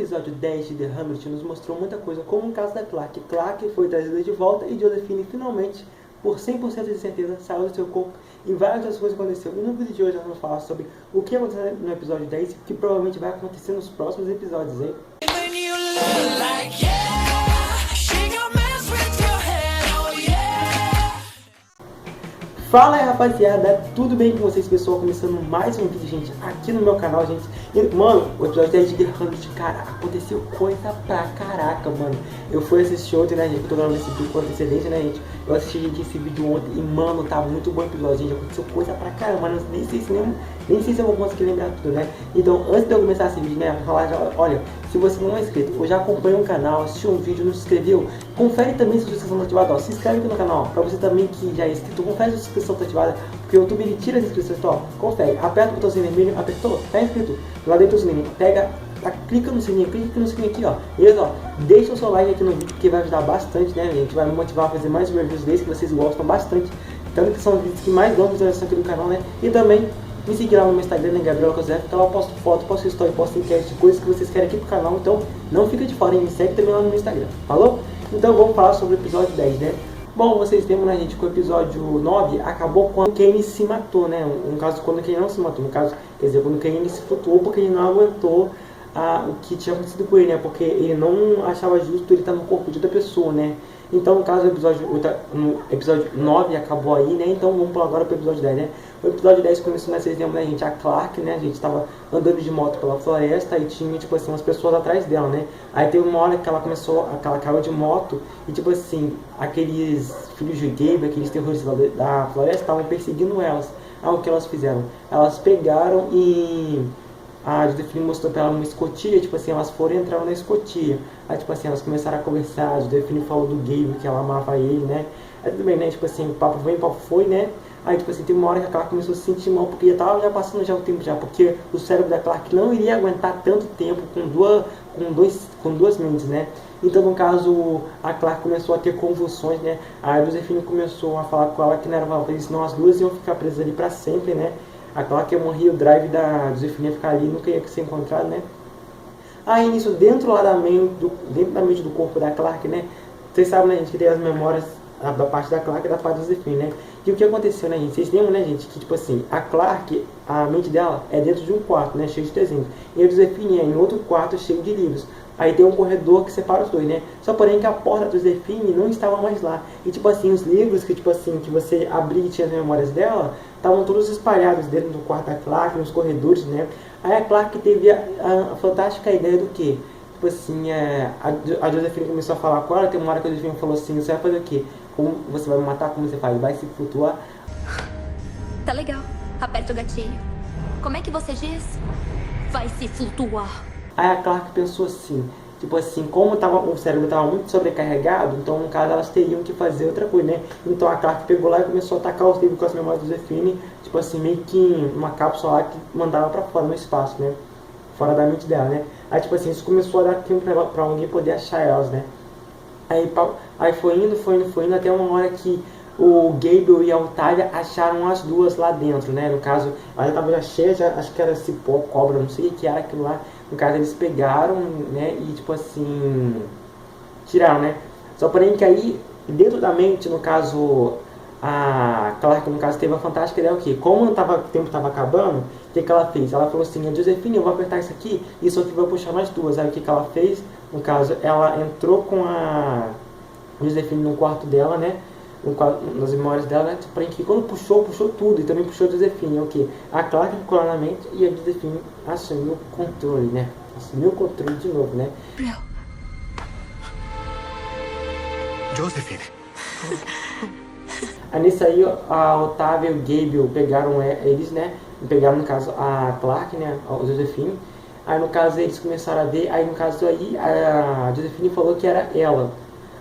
episódio 10 de The Hamlet nos mostrou muita coisa, como o caso da Clark. Clark foi trazida de volta e Josephine finalmente, por 100% de certeza, saiu do seu corpo e várias outras coisas aconteceram. E no vídeo de hoje nós vamos falar sobre o que aconteceu no episódio 10 e o que provavelmente vai acontecer nos próximos episódios, hein? Fala aí, rapaziada, tudo bem com vocês, pessoal? Começando mais um vídeo, gente, aqui no meu canal, gente. E, mano, o episódio 10 de The Hamlet, cara, aconteceu coisa pra caraca, mano. Eu fui assistir ontem, né, gente? Eu tô gravando esse vídeo com antecedência, né, gente? Eu assisti, gente, esse vídeo ontem e, mano, tá muito bom o episódio, gente. Aconteceu coisa pra caramba, mas nem sei se eu vou conseguir lembrar tudo, né? Então, antes de eu começar esse vídeo, né, eu vou falar já, olha, se você não é inscrito ou já acompanha o canal, assistiu um vídeo, não se inscreveu, confere também se a inscrição ativada, ó. Se inscreve aqui no canal, pra você também que já é inscrito, confere se a inscrição tá ativada, porque o YouTube ele tira as inscrições, ó. Confere, aperta o botãozinho vermelho, apertou, tá inscrito, lá dentro do sininho, pega, clica no sininho aqui, ó. Beleza, ó. Deixa o seu like aqui no vídeo, porque vai ajudar bastante, né, gente? Vai me motivar a fazer mais reviews desses que vocês gostam bastante, tanto que são os vídeos que mais dão visualização aqui no canal, né? E também me seguir lá no meu Instagram, né, Gabriel Cosé, então eu posto foto, posto story, posto enquete de coisas que vocês querem aqui pro canal, então não fica de fora, hein? Me segue também lá no meu Instagram, falou? Então vamos falar sobre o episódio 10, né? Bom, vocês lembram, né, gente, que o episódio 9 acabou quando Kane se matou, né? Um caso quando Kane não se matou, no caso, quer dizer, quando Kane se flutuou porque ele não aguentou o que tinha acontecido com ele, né? Porque ele não achava justo ele estar no corpo de outra pessoa, né? Então, no caso, no episódio 9 acabou aí, né? Então, vamos pular agora para o episódio 10, né? O episódio 10 começou, né? Vocês lembram, né, gente? A Clark, né? A gente tava andando de moto pela floresta e tinha, tipo assim, umas pessoas atrás dela, né? Aí teve uma hora que ela caiu de moto e, tipo assim, aqueles filhos de Gabe, aqueles terroristas da floresta, estavam perseguindo elas. Aí, o que elas fizeram? Elas pegaram e a Josephine mostrou pra ela uma escotilha, tipo assim, elas foram e entraram na escotilha. Aí, tipo assim, elas começaram a conversar, a Josephine falou do Gabe, que ela amava ele, né? Aí tudo bem, né? Tipo assim, o papo foi, né? Aí, tipo assim, tem uma hora que a Clark começou a se sentir mal, porque já passando já o tempo já, porque o cérebro da Clark não iria aguentar tanto tempo com duas mentes, né? Então, no caso, a Clark começou a ter convulsões, né? A Josephine começou a falar com ela que não era uma vez, senão as duas iam ficar presas ali pra sempre, né? A Clark ia morrer, o drive da Josephine ia ficar ali, nunca ia ser encontrado, né? Aí nisso, dentro da mente do corpo da Clark, né? Vocês sabem, né, gente, que tem as memórias da parte da Clark e da parte da Josephine, né? E o que aconteceu, né, gente? Vocês lembram, né, gente, que tipo assim, a Clark, a mente dela é dentro de um quarto, né, cheio de desenhos. E a Josephine é em outro quarto cheio de livros. Aí tem um corredor que separa os dois, né? Só porém que a porta da Josephine não estava mais lá. E tipo assim, os livros que tipo assim, que você abria e tinha as memórias dela, estavam todos espalhados dentro do quarto da Clark, nos corredores, né? Aí a Clark teve a fantástica ideia do quê? Tipo assim, a Josephine começou a falar com ela, tem uma hora que a Josephine falou assim, você vai fazer o quê? Como você vai me matar? Como você faz? Vai se flutuar? Tá legal. Aperta o gatilho. Como é que você diz? Vai se flutuar. Aí a Clark pensou assim, tipo assim, como o cérebro estava muito sobrecarregado, então no caso elas teriam que fazer outra coisa, né? Então a Clark pegou lá e começou a atacar os livros com as memórias do Josephine, tipo assim, meio que uma cápsula lá que mandava pra fora no espaço, né? Fora da mente dela, né? Aí tipo assim, isso começou a dar tempo pra alguém poder achar elas, né? Aí foi indo, até uma hora que o Gabriel e a Otávia acharam as duas lá dentro, né? No caso, ela já tava cheia, acho que era cipó, cobra, não sei o que era aquilo lá. No caso, eles pegaram, né? E tipo assim, tiraram, né? Só porém que aí, dentro da mente, no caso, a Clark, no caso, teve a fantástica ideia, o quê? Como o tempo estava acabando, o que ela fez? Ela falou assim, a Josephine, eu vou apertar isso aqui vai puxar mais duas. Aí o que ela fez? No caso, ela entrou com a Josephine no quarto dela, né? Nas memórias dela, né? Porém que quando puxou tudo, e também puxou a Josephine, é o quê? A Clark ficou lá na mente e a Josephine assumiu o controle, né? Assumiu o controle de novo, né? Josephine. Aí nisso aí, a Otávia e o Gabriel pegaram eles, né? Pegaram, no caso, a Clark, né? A Josephine. Aí, no caso, eles começaram a ver. Aí, no caso, aí, a Josephine falou que era ela.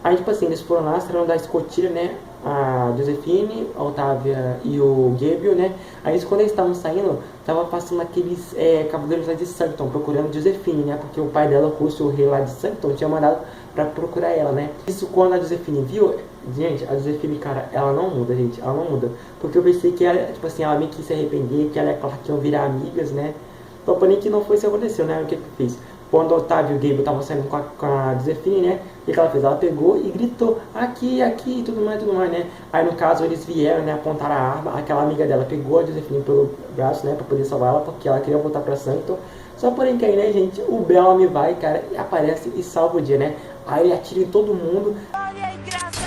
Aí, tipo assim, eles foram lá, saíram da escotilha, né? A Josephine, a Otávia e o Gabriel, né? Aí, quando eles estavam saindo, tava passando aqueles cavaleiros lá de Sancton, procurando Josephine, né? Porque o pai dela, o rei lá de Sancton, tinha mandado pra procurar ela, né? Isso quando a Josephine viu, gente, a Josephine, cara, ela não muda, gente, ela não muda. Porque eu pensei que ela, tipo assim, ela meio que se arrepender, que ela é claro que iam virar amigas, né? Então, porém que não foi isso que aconteceu, né? O que eu fiz? quando o Otávio e o Gable estavam saindo com a Josephine, né? O que ela fez? Ela pegou e gritou, aqui, aqui, tudo mais, né? Aí no caso eles vieram, né? Apontaram a arma, aquela amiga dela pegou a Josephine pelo braço, né? Pra poder salvar ela, porque ela queria voltar pra Sanctum. Só porém que aí, né, gente, o Bellamy vai, cara, e aparece e salva o dia, né? Aí ele atira em todo mundo. Olha aí, graça!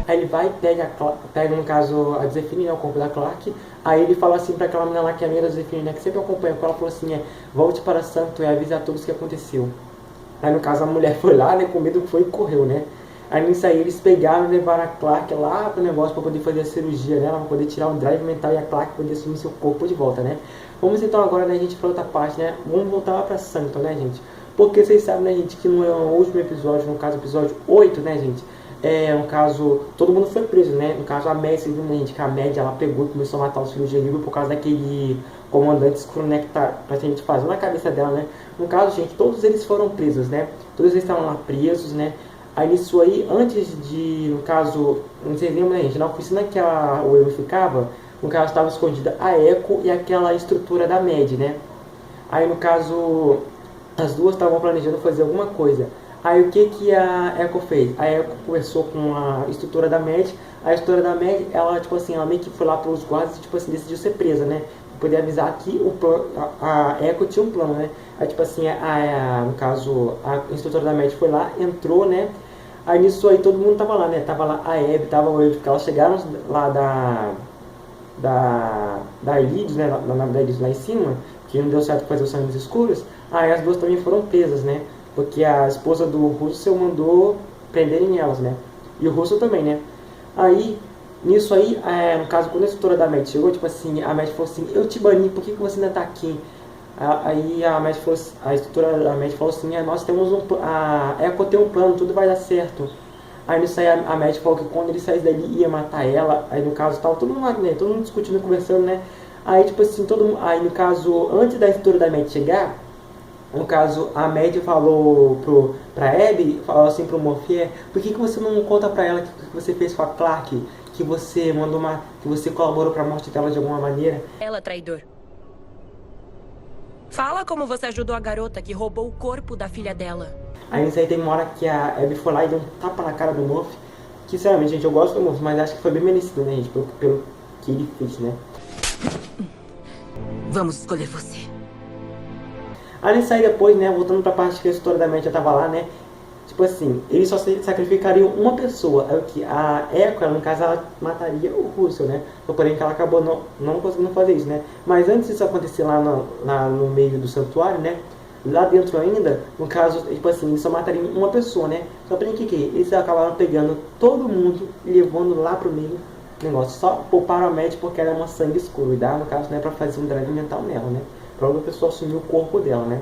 Aí ele vai e pega no caso a Josephine, né, o corpo da Clark. Aí ele fala assim pra aquela menina lá que é a amiga da Josephine, né, que sempre acompanha com ela, falou assim, volte para Sanctum e avise a todos o que aconteceu. Aí no caso a mulher foi lá, né, com medo, foi e correu, né. Aí nisso aí eles pegaram e levaram a Clark lá pro negócio pra poder fazer a cirurgia dela, pra poder tirar o drive mental e a Clark poder assumir seu corpo de volta, né. Vamos então agora, né, gente, pra outra parte, né, vamos voltar lá pra Sanctum, né, gente. Porque vocês sabem, né, gente, que no último episódio, no caso episódio 8, né, gente, no caso, todo mundo foi preso, né? No caso, a Mad, vocês viram, né, gente, que a Mad, ela pegou e começou a matar os filhos de Hero por causa daquele comandante escuro, né, que tá praticamente fazendo na cabeça dela, né? No caso, gente, todos eles foram presos, né? Todos eles estavam lá presos, né? Aí nisso aí, antes de, no caso, não sei lembra, né, gente, na oficina que o Evo ficava, no caso, estava escondida a Echo e aquela estrutura da Mad, né? Aí, no caso, as duas estavam planejando fazer alguma coisa. Aí o que a Echo fez? A Echo conversou com a estrutura da Mad. A estrutura da Mad, ela, tipo assim, ela meio que foi lá pelos guardas e, tipo assim, decidiu ser presa, né? Pra poder avisar que a Echo tinha um plano, né? Aí, tipo assim, no caso, a estrutura da Mad foi lá, entrou, né? Aí nisso aí todo mundo tava lá, né? Tava lá a Abby, tava o Wade, porque elas chegaram lá da Elite, né? Da Elite lá em cima, que não deu certo fazer os sangues escuros. Aí as duas também foram presas, né? Porque a esposa do Russell mandou prenderem elas, né? E o Russell também, né? Aí, nisso aí, no caso, quando a estrutura da Matt chegou, tipo assim, a Matt falou assim, eu te bani, por que você ainda tá aqui? Aí a Matt falou, a estrutura da Matt falou assim, nós temos a Echo tem um plano, tudo vai dar certo. Aí nisso aí a Matt falou que quando ele saísse dali ia matar ela. Aí no caso tava todo mundo lá, né? Todo mundo discutindo, conversando, né? Aí tipo assim, aí no caso, antes da estrutura da Matt chegar, no caso, a Mad falou pra Abby, falou assim pro Morpheus, por que você não conta pra ela que você fez com a Clark, que você que você colaborou pra morte dela de alguma maneira? Ela, traidor. Fala como você ajudou a garota que roubou o corpo da filha dela. Aí nisso aí tem uma hora que a Abby foi lá e deu um tapa na cara do Morpheus, que sinceramente, gente, eu gosto do Morpheus, mas acho que foi bem merecido, né, gente, pelo que ele fez, né? Vamos escolher você. Aí nisso aí depois, né, voltando pra parte que a história da Mad já tava lá, né, tipo assim, eles só sacrificariam uma pessoa, é o que? A Echo, no caso, ela mataria o Russell, né, porém que ela acabou não conseguindo fazer isso, né, mas antes disso acontecer lá no meio do santuário, né, lá dentro ainda, no caso, tipo assim, eles só matariam uma pessoa, né, só porém que eles acabaram pegando todo mundo e levando lá pro meio do negócio, só pouparam a Mad porque ela é uma sangue escuro, e dá, no caso, né, pra fazer um drive mental nela, né. Pra outra pessoa assumir o corpo dela, né?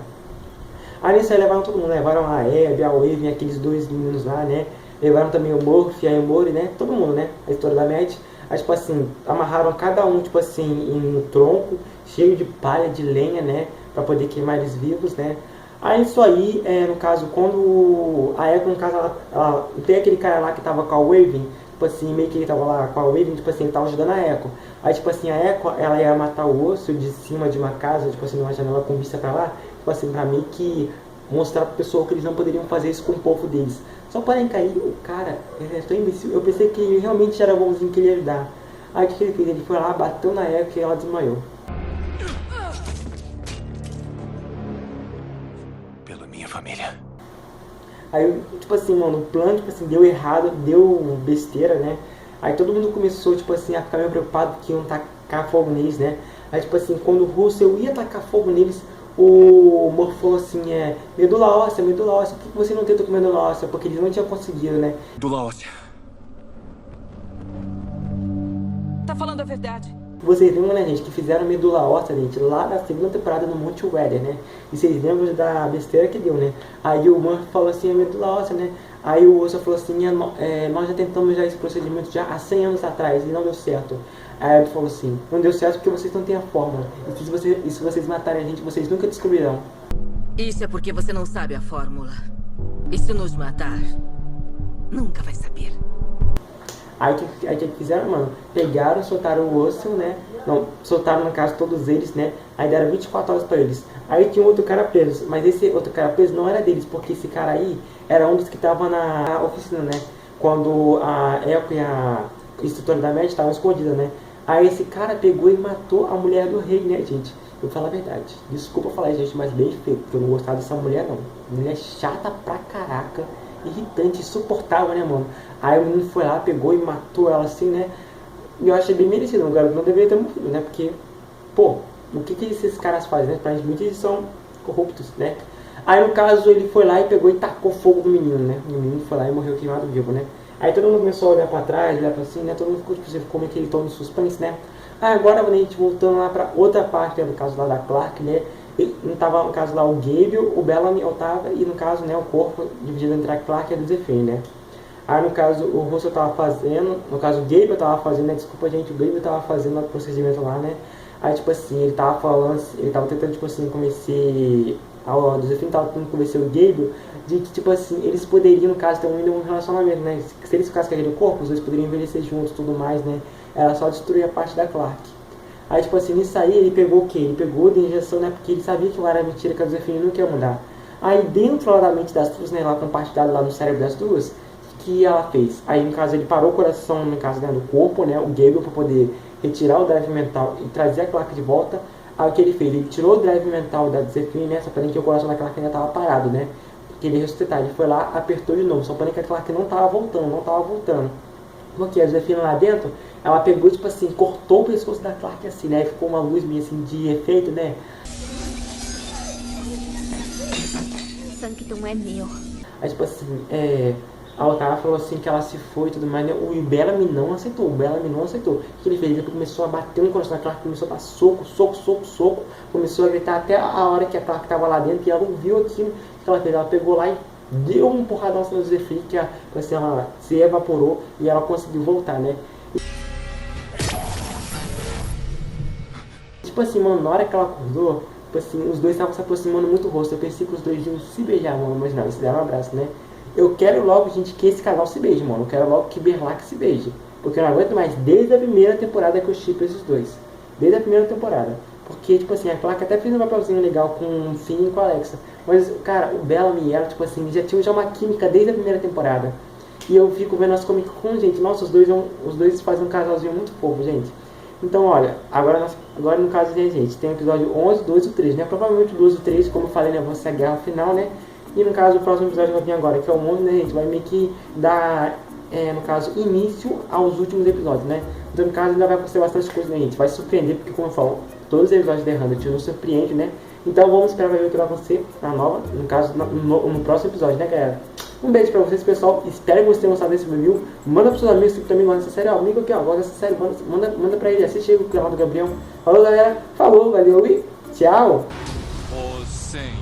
Aí nisso aí levaram todo mundo, levaram a Abby, a Wave, aqueles dois meninos lá, né? Levaram também o Murphy, a Emory, né? Todo mundo, né? A história da Mad. Aí, tipo assim, amarraram cada um, tipo assim, em um tronco, cheio de palha, de lenha, né? Pra poder queimar eles vivos, né? Aí isso aí, no caso, quando a Echo, no caso, ela tem aquele cara lá que tava com a Wave, tipo assim, meio que ele tava lá com a Wave, tipo assim, ele tava ajudando a Echo. Aí, tipo assim, a Echo, ela ia matar o osso de cima de uma casa, tipo assim, numa janela com vista pra lá, tipo assim, pra mim que mostrar pra pessoa que eles não poderiam fazer isso com o povo deles. Só porém cair, o cara, ele é tão imbecil, eu pensei que ele realmente era bonzinho, que ele ia ajudar. Aí o que ele fez? Ele foi lá, bateu na Echo e ela desmaiou. Pela minha família. Aí, tipo assim, mano, o plano, tipo assim, deu errado, deu besteira, né? Aí todo mundo começou, tipo assim, a ficar meio preocupado que iam tacar fogo neles, né? Aí, tipo assim, quando o Russell ia tacar fogo neles, o Morph falou assim, medula óssea, por que você não tenta com medula óssea? Porque eles não tinham conseguido, né? Medula óssea. Tá falando a verdade. Vocês lembram, né, gente, que fizeram medula óssea, gente, lá na segunda temporada no Monte Weather, né? E vocês lembram da besteira que deu, né? Aí o Morph falou assim, medula óssea, né? Aí o Russell falou assim, nós já tentamos já esse procedimento já há 100 anos atrás e não deu certo. Aí ele falou assim, não deu certo porque vocês não têm a fórmula. E se vocês matarem a gente, vocês nunca descobrirão. Isso é porque você não sabe a fórmula. E se nos matar, nunca vai saber. Aí o que fizeram, mano? Pegaram, soltaram o osso, né? Não, soltaram no caso todos eles, né? Aí deram 24 horas pra eles. Aí tinha um outro cara preso, mas esse outro cara preso não era deles, porque esse cara aí era um dos que tava na oficina, né? Quando a Echo e a instrutora da média estavam escondidas, né? Aí esse cara pegou e matou a mulher do rei, né, gente? Eu falo a verdade. Desculpa falar, gente, mas bem feito, porque eu não gostava dessa mulher, não. Mulher chata pra caraca, irritante, insuportável, né, mano? Aí o menino foi lá, pegou e matou ela assim, né? E eu achei bem merecido, o garoto não deveria ter morrido, né? Porque, pô, o que esses caras fazem, né? Aparentemente eles são corruptos, né? Aí no caso ele foi lá e pegou e tacou fogo no menino, né? O menino foi lá e morreu queimado vivo, né? Aí todo mundo começou a olhar pra trás, olhar pra cima, né? Todo mundo ficou tipo, ficou meio que ele tom de suspense, né? Aí agora a gente voltando lá pra outra parte, né? No caso lá da Clark, né? E não tava, no caso lá, o Gabriel, o Bellamy, Otávia e no caso, né? O corpo dividido entre a Clark e a Josephine, né? Aí no caso o Russell tava fazendo, no caso o Gabriel tava fazendo, né? Desculpa gente, o Gabriel tava fazendo o procedimento lá, né? Aí tipo assim, ele tava falando, ele tava tentando tipo assim, convencer, a Josephine tava tentando convencer o Gabriel de que tipo assim, eles poderiam no caso ter um relacionamento, né? Se eles ficassem com aquele corpo, os dois poderiam envelhecer juntos e tudo mais, né? Era só destruir a parte da Clark. Aí tipo assim, nisso aí ele pegou o que? Ele pegou de injeção, né? Porque ele sabia que lá era mentira, que a Josephine não quer mudar. Aí dentro lá da mente das duas, né? Lá compartilhado lá no cérebro das duas, que ela fez? Aí no caso ele parou o coração no caso, né, do corpo, né, o Gabriel, para poder retirar o drive mental e trazer a Clark de volta. Aí o que ele fez? Ele tirou o drive mental da Josephine, né, só para que o coração da Clark ainda estava parado, né, porque ele ia ressuscitar. Ele foi lá, apertou de novo, só para que a Clark não estava voltando, porque a Josephine lá dentro, ela pegou tipo assim, cortou o pescoço da Clark assim, né, e ficou uma luz meio assim de efeito, né. Sanctum é meu. Aí tipo assim, a Otávia falou assim que ela se foi e tudo mais, né? O Bellamy não aceitou, o que ele fez? Ele começou a bater no coração da Clark, começou a dar soco, começou a gritar até a hora que a Clark estava lá dentro e ela ouviu aquilo que ela fez. Ela pegou lá e deu um porradão na Josephine, que assim, ela se evaporou e ela conseguiu voltar, né? Tipo assim, mano, na hora que ela acordou, tipo assim, os dois estavam se aproximando muito do rosto. Eu pensei que os dois iam se beijar, mano, mas não, eles deram um abraço, né? Eu quero logo, gente, que esse casal se beije, mano. Eu quero logo que Berlac se beije. Porque eu não aguento mais, desde a primeira temporada que eu shippo esses dois. Desde a primeira temporada. Porque, tipo assim, a Clark até fez um papelzinho legal com o Finn e com a Alexa. Mas, cara, o Bellamy e ela, tipo assim, já tinham uma química desde a primeira temporada. E eu fico vendo as Comic Con, gente, nossa, os dois fazem um casalzinho muito fofo, gente. Então, olha, agora no caso, gente, tem o episódio 11, 12 e 13, né? Provavelmente o 12 e 13, como eu falei, né, vão ser a guerra final, né? E no caso, o próximo episódio vai vir agora, que é o 11, né, gente? Vai meio que dar, no caso, início aos últimos episódios, né? Então, no caso, ainda vai acontecer bastante coisa, né, gente? Vai surpreender, porque, como eu falo, todos os episódios da Hundred nos surpreende, né? Então, vamos esperar ver o que vai acontecer na nova, no caso, no próximo episódio, né, galera? Um beijo pra vocês, pessoal. Espero que vocês tenham gostado desse review. Manda pros seus amigos que também gostam dessa série. Ó, amigo aqui, ó, gosta dessa série. Manda pra ele. Assiste aí o canal do Gabriel. Falou, galera. Falou, valeu e tchau. O Senhor.